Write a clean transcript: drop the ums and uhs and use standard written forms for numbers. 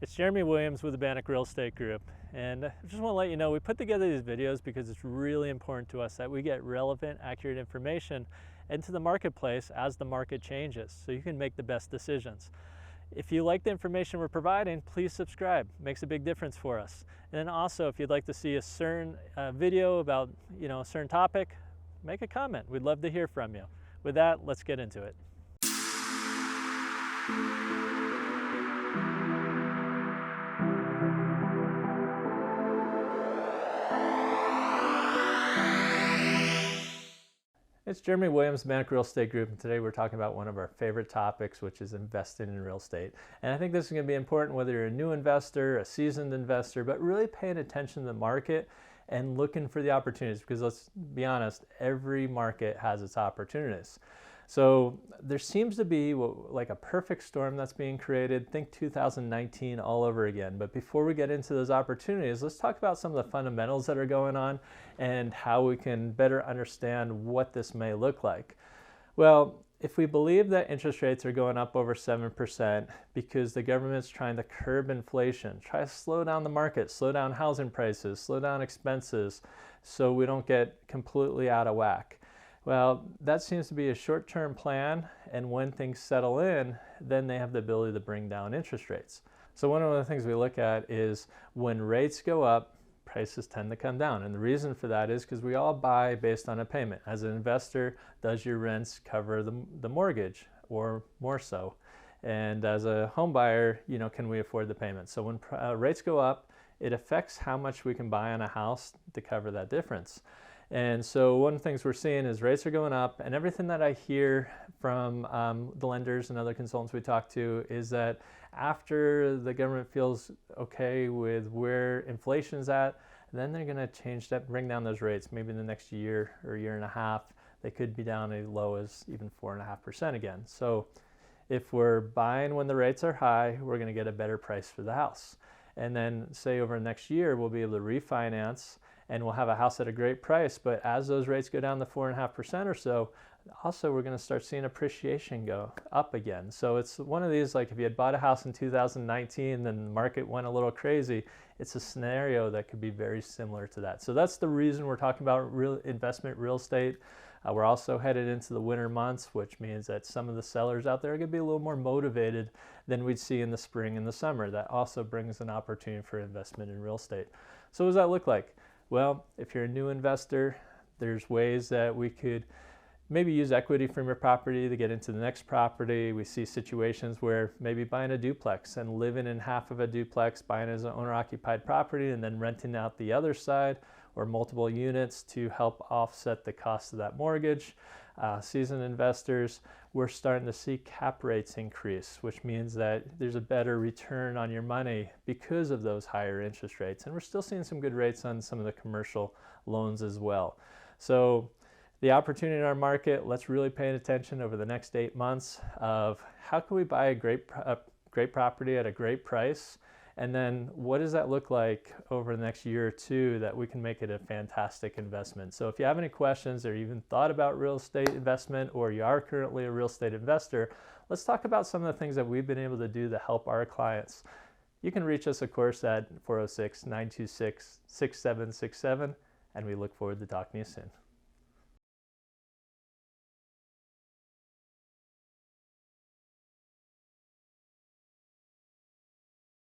It's Jeremy Williams with the Bannack Real Estate Group, and I just want to let you know we put together these videos because it's really important to us that we get relevant, accurate information into the marketplace as the market changes so you can make the best decisions. If you like the information we're providing, please subscribe. It makes a big difference for us. And then also, if you'd like to see a certain video about a certain topic, make a comment. We'd love to hear from you. With that, let's get into it. It's Jeremy Williams, Bannack Real Estate Group, and today we're talking about one of our favorite topics, which is investing in real estate. And I think this is going to be important whether you're a new investor, a seasoned investor, but really paying attention to the market and looking for the opportunities, because let's be honest, every market has its opportunities. So there seems to be like a perfect storm that's being created. Think 2019 all over again. But before we get into those opportunities, let's talk about some of the fundamentals that are going on and how we can better understand what this may look like. Well, if we believe that interest rates are going up over 7% because the government's trying to curb inflation, try to slow down the market, slow down housing prices, slow down expenses so we don't get completely out of whack. Well, that seems to be a short-term plan, and when things settle in, then they have the ability to bring down interest rates. So one of the things we look at is when rates go up, prices tend to come down. And the reason for that is because we all buy based on a payment. As an investor, does your rents cover the mortgage or more so? And as a home buyer, can we afford the payment? So when rates go up, it affects how much we can buy on a house to cover that difference. And so one of the things we're seeing is rates are going up, and everything that I hear from the lenders and other consultants we talk to is that after the government feels okay with where inflation's at, then they're going to change that, bring down those rates. Maybe in the next year or year and a half, they could be down as low as even 4.5% again. So if we're buying when the rates are high, we're going to get a better price for the house. And then say over the next year, we'll be able to refinance and we'll have a house at a great price. But as those rates go down to 4.5% or so, also we're going to start seeing appreciation go up again. So it's one of these, like if you had bought a house in 2019 and the market went a little crazy, it's a scenario that could be very similar to that. So that's the reason we're talking about real estate. We're also headed into the winter months, which means that some of the sellers out there are going to be a little more motivated than we'd see in the spring and the summer. That also brings an opportunity for investment in real estate. So what does that look like? Well, if you're a new investor, there's ways that we could maybe use equity from your property to get into the next property. We see situations where maybe buying a duplex and living in half of a duplex, buying as an owner-occupied property and then renting out the other side, or multiple units to help offset the cost of that mortgage. Seasoned investors, we're starting to see cap rates increase, which means that there's a better return on your money because of those higher interest rates. And we're still seeing some good rates on some of the commercial loans as well. So the opportunity in our market, let's really pay attention over the next 8 months of how can we buy a great property at a great price, and then what does that look like over the next year or two that we can make it a fantastic investment. So if you have any questions or even thought about real estate investment, or you are currently a real estate investor, let's talk about some of the things that we've been able to do to help our clients. You can reach us, of course, at 406-926-6767, and we look forward to talking to you soon.